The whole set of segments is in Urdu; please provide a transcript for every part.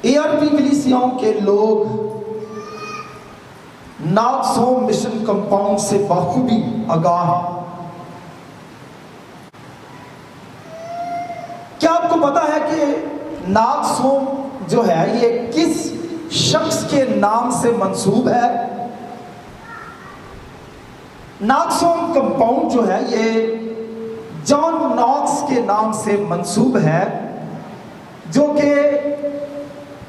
ARP کلیسیاؤں کے لوگ ناکسوم مشن کمپاؤنڈ سے بخوبی آگاہ ہیں۔ کیا آپ کو پتا ہے کہ ناکسوم جو ہے یہ کس شخص کے نام سے منسوب ہے؟ ناکسوم کمپاؤنڈ جو ہے یہ جان ناکس کے نام سے منسوب ہے، جو کہ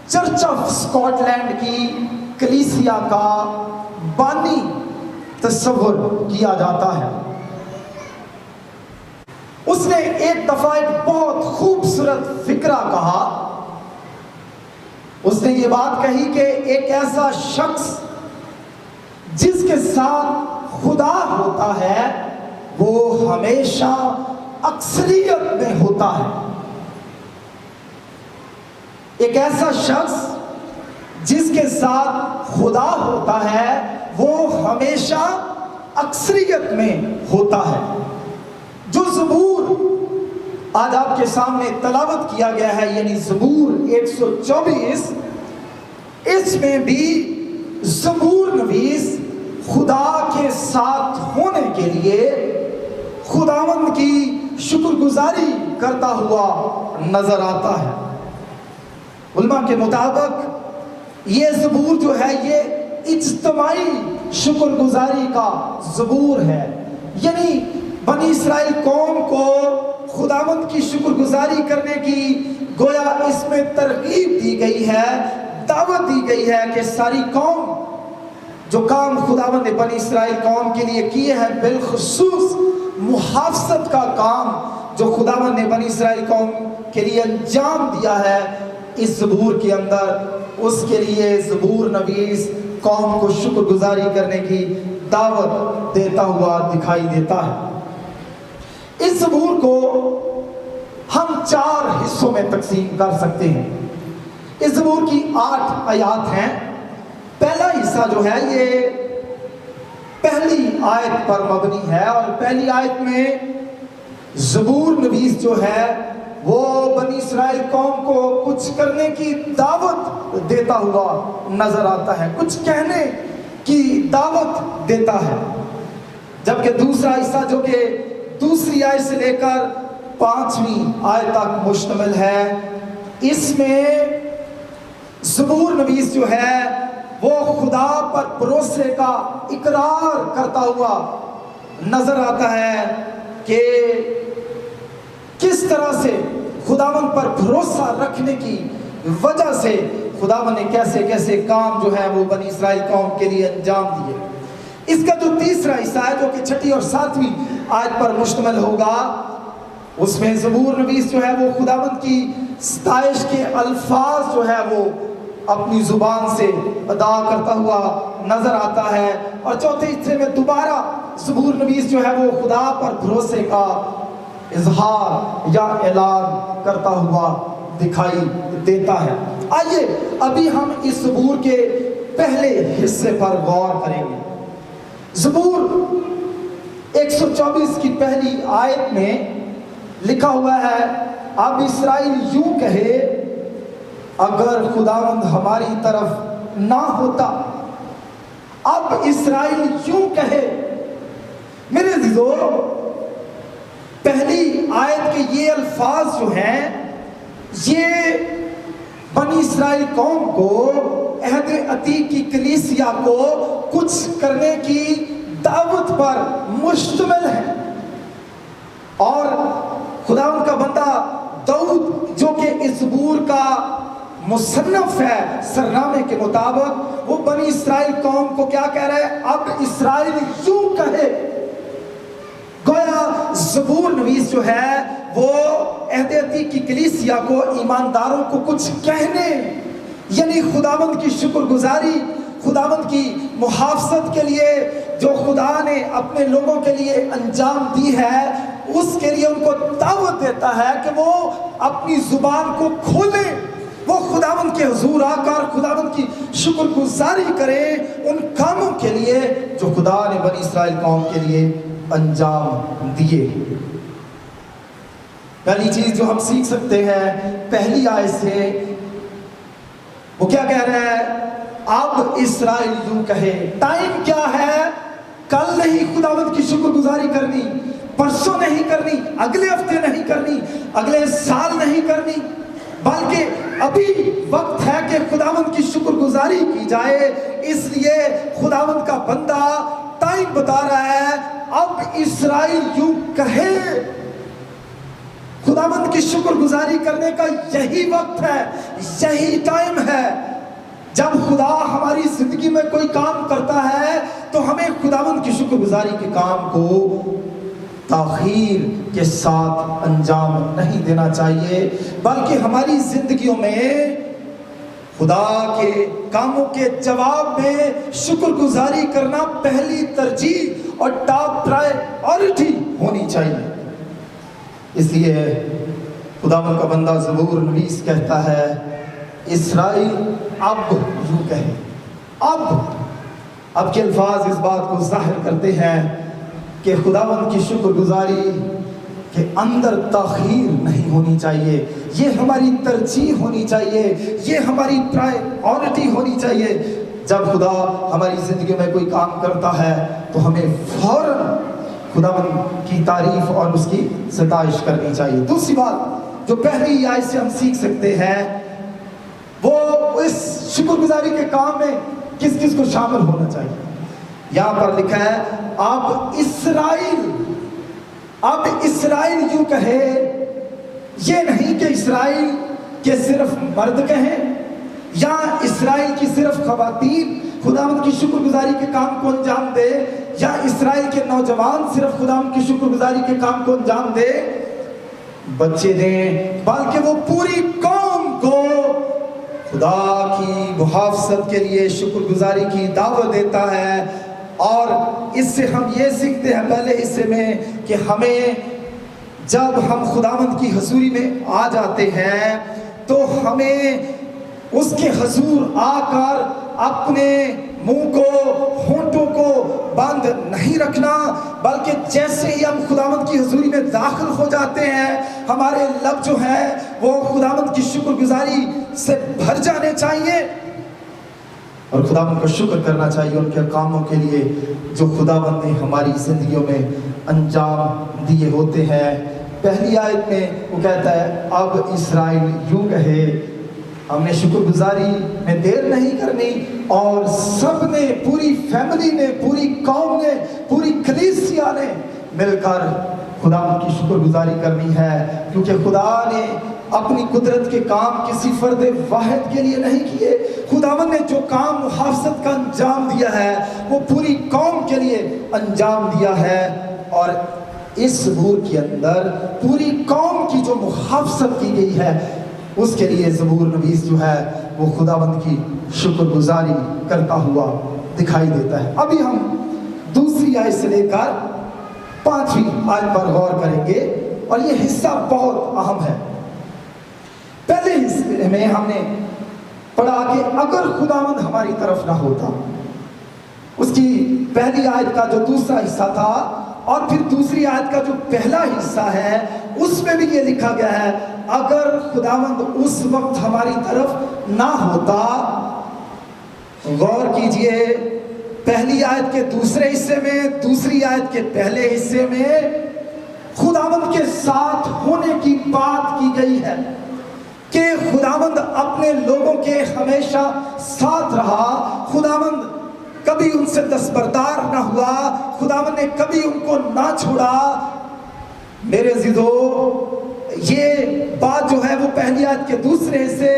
چرچ آف اسکاٹ لینڈ کی کلیسیا کا بانی تصور کیا جاتا ہے۔ اس نے ایک دفعہ ایک بہت خوبصورت فکرہ کہا۔ اس نے یہ بات کہی کہ ایک ایسا شخص جس کے ساتھ خدا ہوتا ہے وہ ہمیشہ اکثریت میں ہوتا ہے۔ ایک ایسا شخص جس کے ساتھ خدا ہوتا ہے وہ ہمیشہ اکثریت میں ہوتا ہے۔ جو زبور آج آپ کے سامنے تلاوت کیا گیا ہے، یعنی زبور 124، اس میں بھی زبور نویس خدا کے ساتھ ہونے کے لیے خداوند کی شکر گزاری کرتا ہوا نظر آتا ہے۔ علماء کے مطابق یہ زبور جو ہے یہ اجتماعی شکر گزاری کا زبور ہے، یعنی بنی اسرائیل قوم کو خداوند کی شکر گزاری کرنے کی گویا اس میں ترغیب دی گئی ہے، دعوت دی گئی ہے کہ ساری قوم جو کام خداوند نے بنی اسرائیل قوم کے لیے کیے ہیں، بالخصوص محافظت کا کام جو خداوند نے بنی اسرائیل قوم کے لیے انجام دیا ہے اس زبور کے اندر، اس کے لیے زبور نویس قوم کو شکر گزاری کرنے کی دعوت دیتا ہوا دکھائی دیتا ہے۔ اس زبور کو ہم 4 حصوں میں تقسیم کر سکتے ہیں۔ اس زبور کی 8 آیات ہیں۔ پہلا حصہ جو ہے یہ پہلی آیت پر مبنی ہے، اور پہلی آیت میں زبور نویس جو ہے وہ بنی اسرائیل قوم کو کچھ کرنے کی دعوت دیتا ہوا نظر آتا ہے، کچھ کہنے کی دعوت دیتا ہے۔ جبکہ دوسرا حصہ جو کہ دوسری آیت سے لے کر 5ویں آیت تک مشتمل ہے، اس میں زبور نویس جو ہے وہ خدا پر بھروسے کا اقرار کرتا ہوا نظر آتا ہے کہ کس طرح سے خداوند پر بھروسہ رکھنے کی وجہ سے خداوند نے کیسے کیسے کام جو ہے وہ بنی اسرائیل قوم کے لیے انجام دیے۔ اس کا جو تیسرا حصہ ہے جو کہ 6 اور 7ویں آیت پر مشتمل ہوگا، اس میں زبور نویس جو ہے وہ خداوند کی ستائش کے الفاظ جو ہے وہ اپنی زبان سے ادا کرتا ہوا نظر آتا ہے، اور چوتھے حصے میں دوبارہ زبور نویس جو ہے وہ خدا پر بھروسے کا اظہار یا اعلان کرتا ہوا دکھائی دیتا ہے۔ آئیے ابھی ہم اس زبور کے پہلے حصے پر غور کریں گے۔ زبور 124 کی پہلی آیت میں لکھا ہوا ہے، اب اسرائیل یوں کہے، اگر خداوند ہماری طرف نہ ہوتا۔ اب اسرائیل یوں کہے۔ میرے عزیزو، پہلی آیت کے یہ الفاظ جو ہیں یہ بنی اسرائیل قوم کو، عہد عتیق کی کلیسیا کو کچھ کرنے کی دعوت پر مشتمل ہے، اور خداوند کا بندہ داؤد جو کہ اس زبور کا مصنف ہے سرنامے کے مطابق، وہ بنی اسرائیل قوم کو کیا کہہ رہا ہے؟ اب اسرائیل یوں کہے۔ گویا زبور نویس جو ہے وہ عہد عتیق کی کلیسیا کو، ایمانداروں کو کچھ کہنے، یعنی خداوند کی شکر گزاری، خداوند کی محافظت کے لیے جو خدا نے اپنے لوگوں کے لیے انجام دی ہے، اس کے لیے ان کو دعوت دیتا ہے کہ وہ اپنی زبان کو کھولیں، وہ خداوند کے حضور آ کر خداوند کی شکر گزاری کریں ان کاموں کے لیے جو خدا نے بنی اسرائیل قوم کے لیے انجام دیے۔ پہلی چیز جو ہم سیکھ سکتے ہیں پہلی آیت سے، وہ کیا کہہ رہا ہے؟ اب اسرائیل یوں کہے. ٹائم کیا ہے؟ کل نہیں خداوند کی شکر گزاری کرنی، پرسوں نہیں کرنی، اگلے ہفتے نہیں کرنی، اگلے سال نہیں کرنی، بلکہ ابھی وقت ہے کہ خداوند کی شکر گزاری کی جائے. اس لیے خداوند کا بندہ ٹائم بتا رہا ہے، اب اسرائیل یوں کہے. خداوند کی شکر گزاری کرنے کا یہی وقت ہے، یہی ٹائم ہے. جب خدا ہماری زندگی میں کوئی کام کرتا ہے تو ہمیں خداوند کی شکر گزاری کے کام کو تاخیر کے ساتھ انجام نہیں دینا چاہیے، بلکہ ہماری زندگیوں میں خدا کے کاموں کے جواب میں شکر گزاری کرنا پہلی ترجیح اور ٹاپ پرائیورٹی ہونی چاہیے. اس لیے خداوند کا بندہ زبور نویس کہتا ہے، اسرائیل اب یوں کہے. اب کے الفاظ اس بات کو ظاہر کرتے ہیں کہ خداوند کی شکر گزاری کے اندر تاخیر نہیں ہونی چاہیے. یہ ہماری ترجیح ہونی چاہیے، یہ ہماری پرائیورٹی ہونی چاہیے. جب خدا ہماری زندگی میں کوئی کام کرتا ہے تو ہمیں فوراً خداوند کی تعریف اور اس کی ستائش کرنی چاہیے. دوسری بات جو پہلی آیت سے ہم سیکھ سکتے ہیں وہ اس شکر گزاری کے کام میں کس کس کو شامل ہونا چاہیے. یہاں پر لکھا ہے اب اسرائیل یوں کہے. یہ نہیں کہ اسرائیل کے صرف مرد کہیں یا اسرائیل کی صرف خواتین خداوند کی شکر گزاری کے کام کو انجام دے، یا اسرائیل کے نوجوان صرف خداوند کی شکر گزاری کے کام کو انجام دے بچے دیں، بلکہ وہ پوری قوم کو خدا کی محافظت کے لیے شکر گزاری کی دعوت دیتا ہے. اور اس سے ہم یہ سیکھتے ہیں پہلے حصے میں کہ ہمیں جب ہم خداوند کی حضوری میں آ جاتے ہیں تو ہمیں اس کے حضور آ کر اپنے منہ کو، ہونٹوں کو بند نہیں رکھنا، بلکہ جیسے ہی ہم خداوند کی حضوری میں داخل ہو جاتے ہیں ہمارے لب جو ہیں وہ خداوند کی شکر گزاری سے بھر جانے چاہیے اور خداوند کو شکر کرنا چاہیے ان کے کاموں کے لیے جو خداوند نے ہماری زندگیوں میں انجام دیے ہوتے ہیں. پہلی آیت میں وہ کہتا ہے اب اسرائیل یوں کہے. ہم نے شکر گزاری میں دیر نہیں کرنی اور سب نے، پوری فیملی نے، پوری قوم نے، پوری کلیسیا نے مل کر خداوند کی شکر گزاری کرنی ہے، کیونکہ خدا نے اپنی قدرت کے کام کسی فرد واحد کے لیے نہیں کیے. خداوند نے جو کام محافظت کا انجام دیا ہے وہ پوری قوم کے لیے انجام دیا ہے، اور اس زبور کے اندر پوری قوم کی جو محافظت کی گئی ہے اس کے لیے زبور نویس جو ہے وہ خداوند کی شکر گزاری کرتا ہوا دکھائی دیتا ہے. ابھی ہم دوسری آیت سے لے کر 5ویں آیت پر غور کریں گے اور یہ حصہ بہت اہم ہے. پہلے حصے میں ہم نے پڑھا کہ اگر خداوند ہماری طرف نہ ہوتا، اس کی پہلی آیت کا جو دوسرا حصہ تھا اور پھر دوسری آیت کا جو پہلا حصہ ہے اس میں بھی یہ لکھا گیا ہے اگر خداوند اس وقت ہماری طرف نہ ہوتا. غور کیجئے پہلی آیت کے دوسرے حصے میں، دوسری آیت کے پہلے حصے میں خداوند کے ساتھ ہونے کی بات کی گئی ہے کہ خداوند اپنے لوگوں کے ہمیشہ ساتھ رہا. خداوند کبھی ان سے دستبردار نہ ہوا، خداوند نے کبھی ان کو نہ چھوڑا. میرے عزیزو، یہ بات جو ہے وہ پہلی آیت کے دوسرے حصے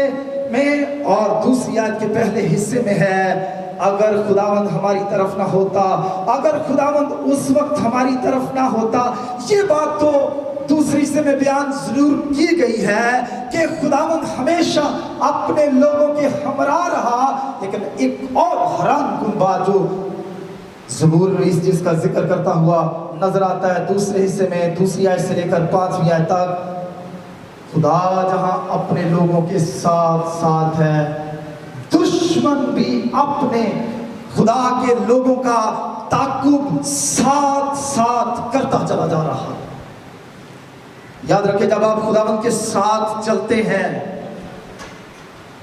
میں اور دوسری آیت کے پہلے حصے میں ہے. اگر خداوند ہماری طرف نہ ہوتا، اگر خداوند اس وقت ہماری طرف نہ ہوتا، یہ بات تو دوسری حصے میں بیان ضرور کی گئی ہے کہ خداوند ہمیشہ اپنے لوگوں کے ہمراہ رہا. لیکن ایک اور حیران کن بات جو زبور نویس جس کا ذکر کرتا ہوا نظر آتا ہے دوسرے حصے میں، دوسری آیت سے لے کر 5ویں آیت تک، خدا جہاں اپنے لوگوں کے ساتھ ساتھ ہے، دشمن بھی اپنے خدا کے لوگوں کا تعاقب ساتھ ساتھ کرتا چلا جا رہا. یاد رکھیں جب آپ خداوند کے ساتھ چلتے ہیں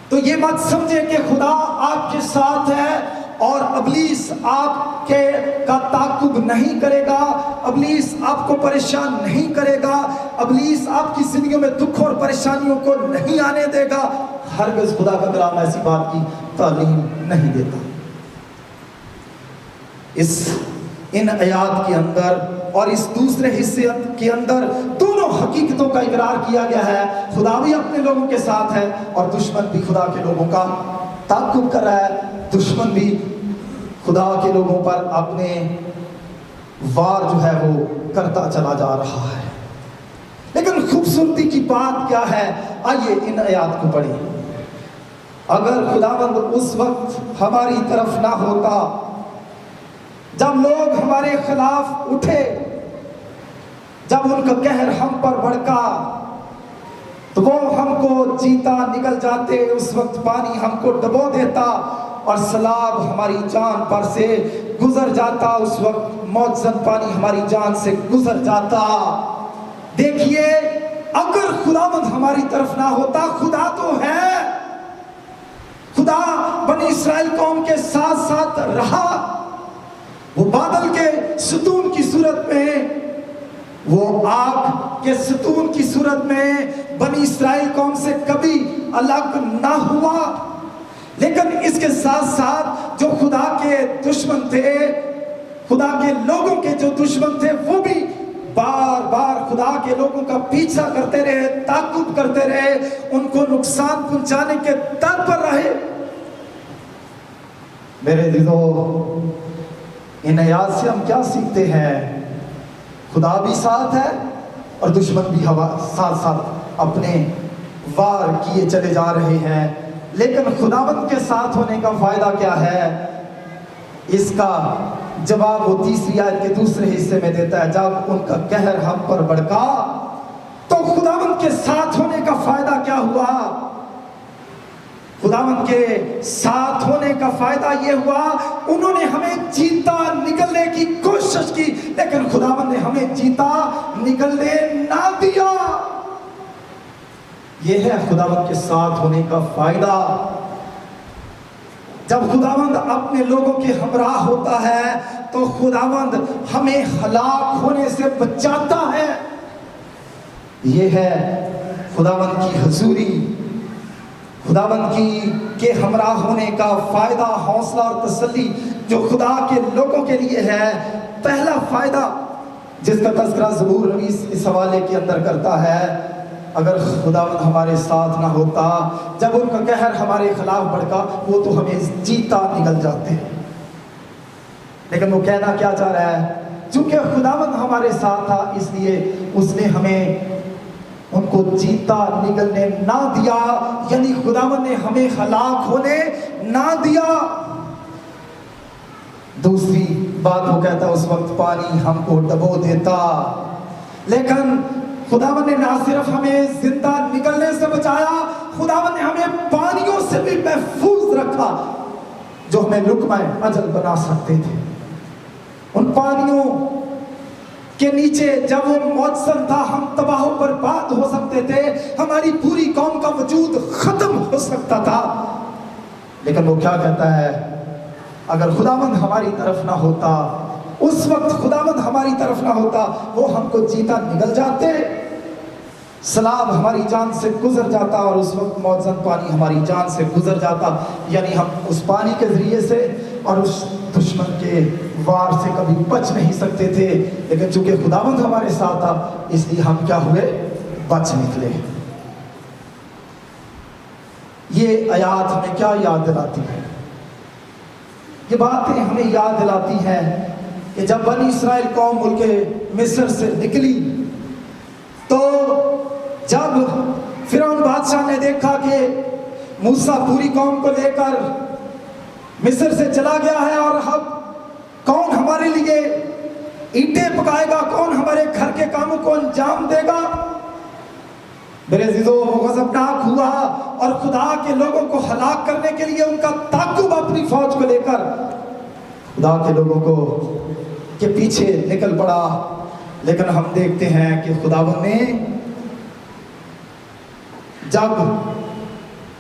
تو یہ مت سمجھے کہ خدا آپ کے ساتھ ہے اور ابلیس آپ کے کا تعاقب نہیں کرے گا، ابلیس آپ کو پریشان نہیں کرے گا، ابلیس آپ کی زندگیوں میں دکھ اور پریشانیوں کو نہیں آنے دے گا۔ ہرگز خدا کا کلام ایسی بات کی تعلیم نہیں دیتا۔ ان آیات کے اندر اور اس دوسرے حصے کے اندر دونوں حقیقتوں کا اقرار کیا گیا ہے۔ خدا بھی اپنے لوگوں کے ساتھ ہے اور دشمن بھی خدا کے لوگوں کا تعاقب کر رہا ہے، دشمن بھی خدا کے لوگوں پر اپنے وار جو ہے وہ کرتا چلا جا رہا ہے۔ لیکن خوبصورتی کی بات کیا ہے؟ آئیے ان آیات کو پڑھیں۔ اگر خداوند اس وقت ہماری طرف نہ ہوتا جب لوگ ہمارے خلاف اٹھے، جب ان کا قہر ہم پر بھڑکا، تو وہ ہم کو جیتا نکل جاتے، اس وقت پانی ہم کو ڈبو دیتا اور سیلاب ہماری جان پر سے گزر جاتا، اس وقت موجزن پانی ہماری جان سے گزر جاتا۔ دیکھیے، اگر خداوند ہماری طرف نہ ہوتا، خدا تو ہے، خدا بنی اسرائیل قوم کے ساتھ ساتھ رہا، وہ بادل کے ستون کی صورت میں، وہ آگ کے ستون کی صورت میں بنی اسرائیل قوم سے کبھی الگ نہ ہوا۔ لیکن اس کے ساتھ ساتھ جو خدا کے دشمن تھے، خدا کے لوگوں کے جو دشمن تھے، وہ بھی بار بار خدا کے لوگوں کا پیچھا کرتے رہے، تعقب کرتے رہے، ان کو نقصان پہنچانے کے در پر رہے۔ میرے عزیزو، ان آیات سے ہم کیا سیکھتے ہیں؟ خدا بھی ساتھ ہے اور دشمن بھی ساتھ ساتھ اپنے وار کیے چلے جا رہے ہیں۔ لیکن خداوند کے ساتھ ہونے کا فائدہ کیا ہے؟ اس کا جواب وہ تیسری آیت کے دوسرے حصے میں دیتا ہے۔ جب ان کا قہر ہم پر بھڑکا تو خداوند کے ساتھ ہونے کا فائدہ کیا ہوا؟ خداوند کے ساتھ ہونے کا فائدہ یہ ہوا، انہوں نے ہمیں جیتا نکلنے کی کوشش کی، لیکن خداوند نے ہمیں جیتا نکلنے نہ دیا۔ یہ ہے خداوند کے ساتھ ہونے کا فائدہ۔ جب خداوند اپنے لوگوں کے ہمراہ ہوتا ہے تو خداوند ہمیں ہلاک ہونے سے بچاتا ہے۔ یہ ہے خداوند کی حضوری، خداوند کے ہمراہ ہونے کا فائدہ، حوصلہ اور تسلی جو خدا کے لوگوں کے لیے ہے۔ پہلا فائدہ جس کا تذکرہ زبور نویس اس حوالے کے اندر کرتا ہے، اگر خداوند ہمارے ساتھ نہ ہوتا، جب ان کا قہر ہمارے خلاف بھڑکا، وہ تو ہمیں جیتا نکل جاتے۔ لیکن وہ کہنا کیا چاہ رہا ہے؟ چونکہ خداوند ہمارے ساتھ تھا، اس لیے اس نے ہمیں ان کو جیتا نکلنے نہ دیا، یعنی خداوند نے ہمیں ہلاک ہونے نہ دیا۔ دوسری بات وہ کہتا ہے، اس وقت پانی ہم کو ڈبو دیتا، لیکن خداوند نے نہ صرف ہمیں زندہ نکلنے سے بچایا، خداوند نے ہمیں پانیوں سے بھی محفوظ رکھا جو ہمیں لقمہ اجل بنا سکتے تھے۔ ان پانیوں کے نیچے جب وہ معجزہ تھا، ہم تباہ و برباد ہو سکتے تھے، ہماری پوری قوم کا وجود ختم ہو سکتا تھا۔ لیکن وہ کیا کہتا ہے؟ اگر خداوند ہماری طرف نہ ہوتا، اس وقت خداوند ہماری طرف نہ ہوتا، وہ ہم کو جیتا نگل جاتے، سیلاب ہماری جان سے گزر جاتا اور اس وقت معجزہ پانی ہماری جان سے گزر جاتا، یعنی ہم اس پانی کے ذریعے سے اور اس دشمن کے وار سے کبھی بچ نہیں سکتے تھے۔ لیکن چونکہ خداوند ہمارے ساتھ تھا، اس لیے ہم کیا ہوئے؟ بچ نکلے۔ یہ آیات ہمیں کیا یاد دلاتی ہے؟ یہ باتیں ہمیں یاد دلاتی ہیں کہ جب بنی اسرائیل قوم ملک مصر سے نکلی، تو جب فرعون بادشاہ نے دیکھا کہ موسیٰ پوری قوم کو لے کر مصر سے چلا گیا ہے، اور اب کون ہمارے لیے اینٹیں پکائے گا، کون ہمارے گھر کے کاموں کو انجام دے گا؟ میرے عزیزو، وہ غضبناک ہوا اور خدا کے لوگوں کو ہلاک کرنے کے لیے ان کا تعاقب اپنی فوج کو لے کر خدا کے لوگوں کو کے پیچھے نکل پڑا۔ لیکن ہم دیکھتے ہیں کہ خداوند نے جب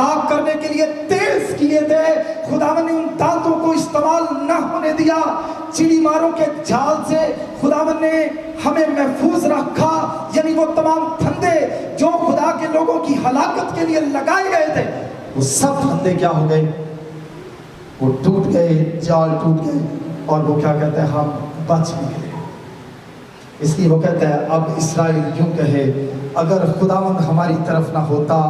ہلاک کرنے کے لیے تیز کیے تھے، خداوند نے ان دانتوں کو استعمال نہ ہونے دیا۔ چڑی ماروں کے جال سے خداوند نے ہمیں محفوظ رکھا، یعنی وہ تمام پھندے جو خدا کے لوگوں کی ہلاکت کے لیے لگائے گئے تھے، وہ سب پھندے کیا ہو گئے؟ وہ ٹوٹ گئے، جال ٹوٹ گئے، اور وہ کیا کہتے ہیں؟ ہم بچ نکلے۔ اس لیے وہ کہتا ہے اب اسرائیل یوں کہے، اگر خداوند ہماری طرف نہ ہوتا،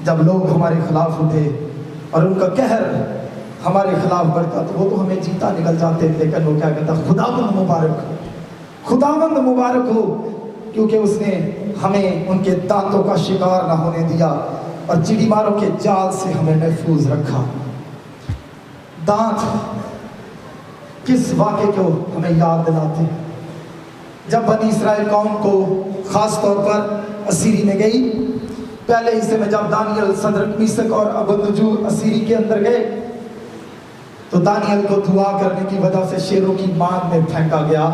جب لوگ ہمارے خلاف اٹھے اور ان کا قہر ہمارے خلاف بڑھتا تو وہ تو ہمیں جیتا نکل جاتے، لیکن وہ کیا کہتا؟ خداوند مبارک ہو، خداوند مبارک ہو، کیونکہ اس نے ہمیں ان کے دانتوں کا شکار نہ ہونے دیا اور چڑی ماروں کے جال سے ہمیں محفوظ رکھا۔ دانت کس واقعے کو ہمیں یاد دلاتے ہیں؟ جب بنی اسرائیل قوم کو خاص طور پر اسیری میں گئی، پہلے حصے میں جب دانیل، صدرک، میثق اور ابدنجو اسیری کے اندر گئے تو دانیل کو دعا کرنے کی وجہ سے شیروں کی مان میں پھینکا گیا،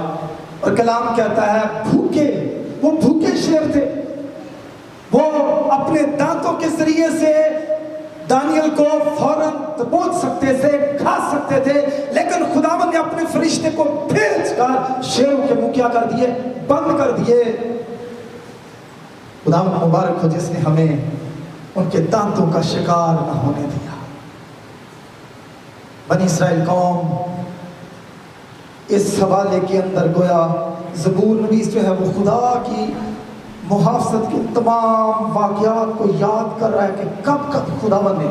اور کلام کہتا ہے بھوکے، وہ بھوکے شیر تھے، وہ اپنے دانتوں کے ذریعے سے دانیل کو فوراً دبوچ سکتے تھے، کھا سکتے تھے، لیکن خداوند نے اپنے فرشتے کو بھیج کر شیروں کے منہ کیا کر دیے؟ بند کر دیے۔ خداوند مبارک ہو جس نے ہمیں ان کے دانتوں کا شکار نہ ہونے دیا۔ بنی اسرائیل قوم اس حوالے کے اندر گویا زبور نویس جو ہے وہ خدا کی محافظت کے تمام واقعات کو یاد کر رہا ہے کہ کب کب خداوند نے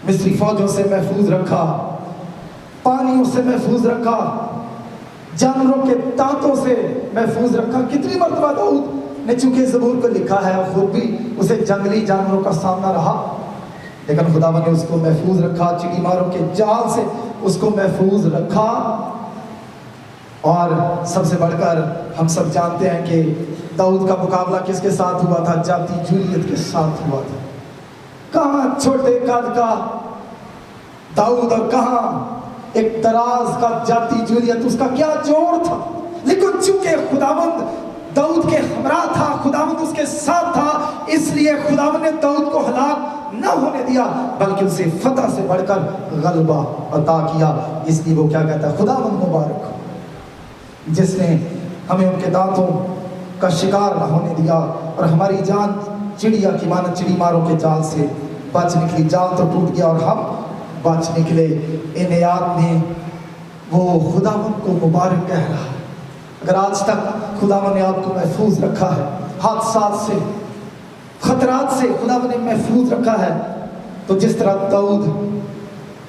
مصری فوجوں سے محفوظ رکھا، پانیوں سے محفوظ رکھا، جانوروں کے دانتوں سے محفوظ رکھا۔ کتنی مرتبہ داؤد نے چونکہ زبور کو لکھا ہے، خود بھی اسے جنگلی جانوروں کا سامنا رہا، لیکن خداوند نے اس کو محفوظ رکھا، چڑی ماروں کے جال سے اس کو محفوظ رکھا۔ اور سب سے بڑھ کر ہم سب جانتے ہیں کہ داؤد کا مقابلہ کس کے ساتھ ہوا تھا؟ جاتی جولیت کے ساتھ ہوا تھا۔ کہاں چھوٹے قد کا داؤد اور کہاں ایک دراز کا جاتی جولیت، اس کا کیا جوڑ تھا؟ لیکن چونکہ خداوند داؤد کے ہمراہ تھا، خداوند اس کے ساتھ تھا، اس لیے خداوند نے داؤد کو ہلاک نہ ہونے دیا بلکہ اسے فتح سے بڑھ کر غلبہ عطا کیا۔ اس لیے وہ کیا کہتا ہے؟ خداوند مبارک ہو جس نے ہمیں ان کے دانتوں کا شکار نہ ہونے دیا اور ہماری جان چڑیا کی مانند چڑی ماروں کے جال سے بچ نکلی۔ جال تو ٹوٹ گیا اور ہم بچ نکلے۔ ان آیات میں وہ خداوند کو مبارک کہہ رہا ہے۔ اگر آج تک خداوند نے آپ کو محفوظ رکھا ہے، حادثات سے، خطرات سے خداوند نے محفوظ رکھا ہے، تو جس طرح داؤد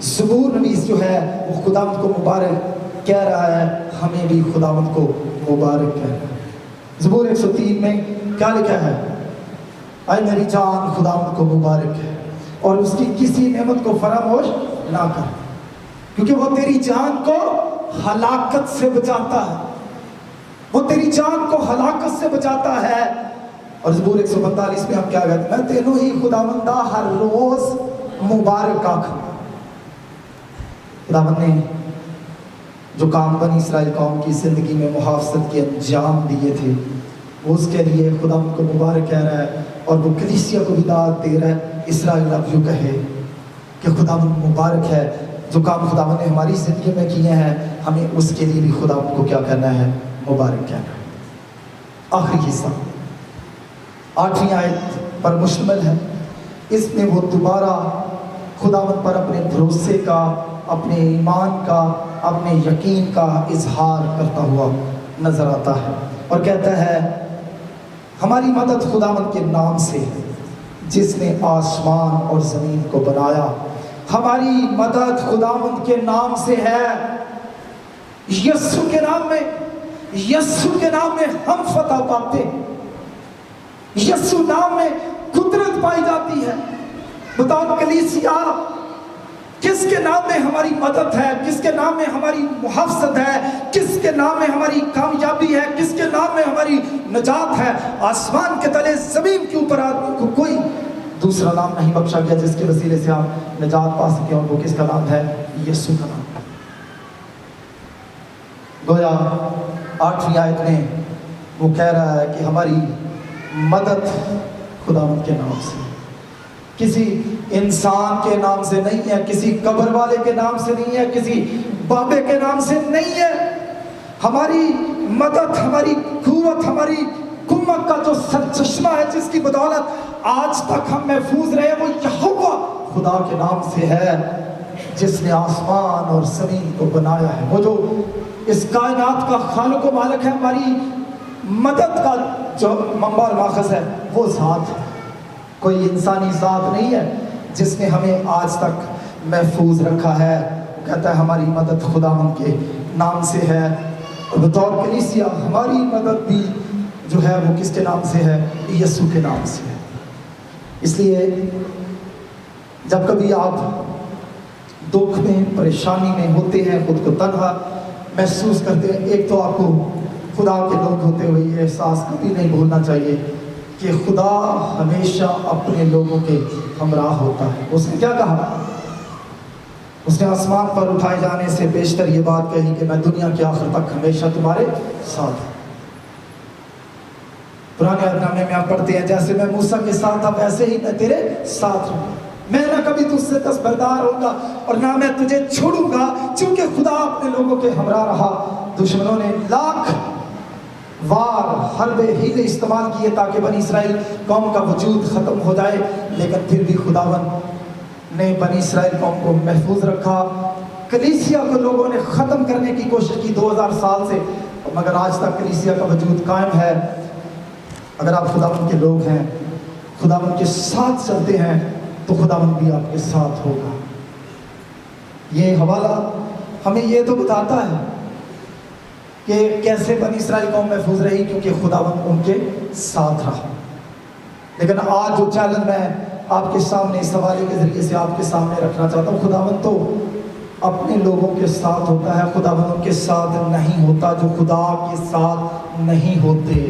زبور نویس جو ہے وہ خداوند کو مبارک کہہ رہا ہے، ہمیں بھی خداوند کو مبارک کہہ رہا ہے۔ زبور 103 میں کیا لکھا ہے؟ اے میری جان خداوند کو مبارک ہے اور اس کی کسی نعمت کو فراموش نہ کر، کیونکہ وہ تیری جان کو ہلاکت سے بچاتا ہے، وہ تیری جان کو ہلاکت سے بچاتا ہے۔ اور زبور 142 میں ہم کیا کہتے ہیں؟ میں تینوں ہی خداوندہ ہر روز مبارک آکھوں۔ خداوند نے جو کام بنی اسرائیل قوم کی زندگی میں محافظت کے انجام دیے تھے، وہ اس کے لیے خداوند کو مبارک کہہ رہا ہے، اور وہ کلیسیا کو ہدایت دے رہا ہے، اسرائیل اب یوں کہے کہ خداوند مبارک ہے۔ جو کام خداوند نے ہماری زندگی میں کیے ہیں، ہمیں اس کے لیے بھی خداوند کو کیا کرنا ہے؟ مبارک کہنا ہے۔ آخری حصہ 8ویں آیت پر مشتمل ہے۔ اس میں وہ دوبارہ خداوند پر اپنے بھروسے کا، اپنے ایمان کا، اپنے یقین کا اظہار کرتا ہوا نظر آتا ہے اور کہتا ہے ہماری مدد خداوند کے نام سے جس نے آسمان اور زمین کو بنایا۔ ہماری مدد خداوند کے نام سے ہے۔ یسوع کے نام میں، یسوع کے نام میں ہم فتح پاتے ہیں۔ یسوع نام میں قدرت پائی جاتی ہے۔ بتاؤ کلیسیا، کس کے نام میں ہماری مدد ہے؟ کس کے نام میں ہماری محافظت ہے؟ کس کے نام میں ہماری کامیابی ہے؟ کس کے نام میں ہماری نجات ہے؟ آسمان کے تلے، زمین کے اوپر آدمی کو کوئی دوسرا نام نہیں بخشا گیا جس کے وسیلے سے آپ نجات پا سکیں، اور وہ کس کا نام ہے؟ یسوع کا نام۔ گویا 8ویں آیت میں وہ کہہ رہا ہے کہ ہماری مدد خداوند کے نام سے، کسی انسان کے نام سے نہیں ہے، کسی قبر والے کے نام سے نہیں ہے، کسی بابے کے نام سے نہیں ہے۔ ہماری مدد، ہماری قوت، ہماری قوت کا جو سرچشمہ ہے جس کی بدولت آج تک ہم محفوظ رہے، وہ یہوہ خدا کے نام سے ہے، جس نے آسمان اور زمین کو بنایا ہے، وہ جو اس کائنات کا خالق و مالک ہے۔ ہماری مدد کا جو منبع اور ماخذ ہے وہ ذات ہے، کوئی انسانی ذات نہیں ہے جس نے ہمیں آج تک محفوظ رکھا ہے۔ کہتا ہے ہماری مدد خداوند کے نام سے ہے، اور بطور کلیسیا ہماری مدد بھی جو ہے وہ کس کے نام سے ہے؟ یسوع کے نام سے ہے۔ اس لیے جب کبھی آپ دکھ میں، پریشانی میں ہوتے ہیں، خود کو تنہا محسوس کرتے ہیں، ایک تو آپ کو خدا کے لوگ ہوتے ہوئے یہ احساس کبھی نہیں بھولنا چاہیے کہ خدا ہمیشہ اپنے لوگوں کے ہمراہ ہوتا ہے۔ اس نے کیا کہا؟ اس نے آسمان پر اٹھائے جانے سے بیشتر یہ بات کہی کہ میں دنیا کے آخر تک ہمیشہ تمہارے ساتھ ہوں۔ پرانے عہد نامے میں آپ پڑھتے ہیں جیسے میں موسیٰ کے ساتھ تھا ویسے ہی میں تیرے ساتھ ہوں، میں نہ کبھی تجھ سے دستبردار ہوں گا اور نہ میں تجھے چھوڑوں گا۔ چونکہ خدا اپنے لوگوں کے ہمراہ رہا، دشمنوں نے لاکھ وار حربے ہیلے استعمال کیے تاکہ بنی اسرائیل قوم کا وجود ختم ہو جائے، لیکن پھر بھی خداوند نے بنی اسرائیل قوم کو محفوظ رکھا۔ کلیسیا کو لوگوں نے ختم کرنے کی کوشش کی 2000 سال سے، مگر آج تک کلیسیا کا وجود قائم ہے۔ اگر آپ خداوند کے لوگ ہیں، خداوند کے ساتھ چلتے ہیں، تو خداوند بھی آپ کے ساتھ ہوگا۔ یہ حوالہ ہمیں یہ تو بتاتا ہے کہ کیسے بنی اسرائیل قوم محفوظ رہی، کیونکہ خداوند ان کے ساتھ رہا۔ لیکن آج جو چیلنج میں آپ کے سامنے اس حوالے کے ذریعے سے آپ کے سامنے رکھنا چاہتا ہوں، خداوند تو اپنے لوگوں کے ساتھ ہوتا ہے، خداوند ان کے ساتھ نہیں ہوتا جو خدا کے ساتھ نہیں ہوتے۔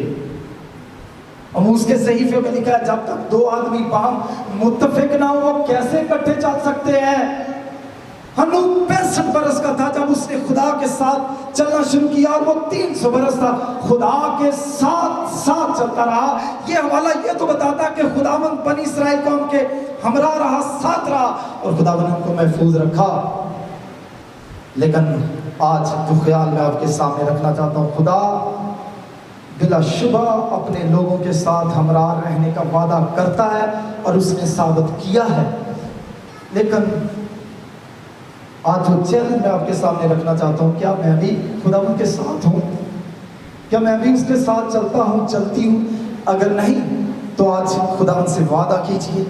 اموس کے صحیفے میں لکھا ہے جب تک 2 آدمی باہم متفق نہ ہو وہ کیسے اکٹھے چل سکتے ہیں۔ ہنوک 65 برس کا تھا جب اس نے خدا کے ساتھ چلنا شروع کیا، اور وہ 300 برس تھا خدا کے ساتھ چلتا رہا۔ یہ حوالہ یہ تو بتاتا ہے کہ خداوند بنی اسرائیل قوم کے ہمراہ رہا، ساتھ رہا، اور خداوند ان کو محفوظ رکھا۔ لیکن آج جو خیال میں آپ کے سامنے رکھنا چاہتا ہوں، خدا بلا شبہ اپنے لوگوں کے ساتھ ہمراہ رہنے کا وعدہ کرتا ہے اور اس نے ثابت کیا ہے۔ لیکن آج جو چیلنج میں آپ کے سامنے رکھنا چاہتا ہوں، کیا میں بھی خداوند کے ساتھ ہوں؟ کیا میں بھی اس کے ساتھ چلتا ہوں، چلتی ہوں؟ اگر نہیں تو آج خداوند سے وعدہ کیجیے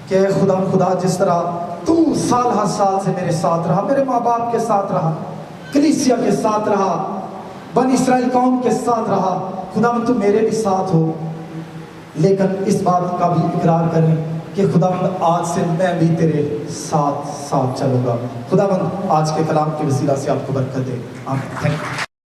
کہ اے خداوند، خدا جس طرح تو سال ہر سال سے میرے ساتھ رہا، میرے ماں باپ کے ساتھ رہا، کلیسیا کے ساتھ رہا، بنی اسرائیل قوم کے ساتھ رہا، خداوند تو میرے بھی ساتھ ہو۔ لیکن اس بات کا بھی اقرار کریں کہ خداوند آج سے میں بھی تیرے ساتھ چلوں گا۔ خداوند آج کے کلام کے وسیلہ سے آپ کو برکت دے۔ آمین۔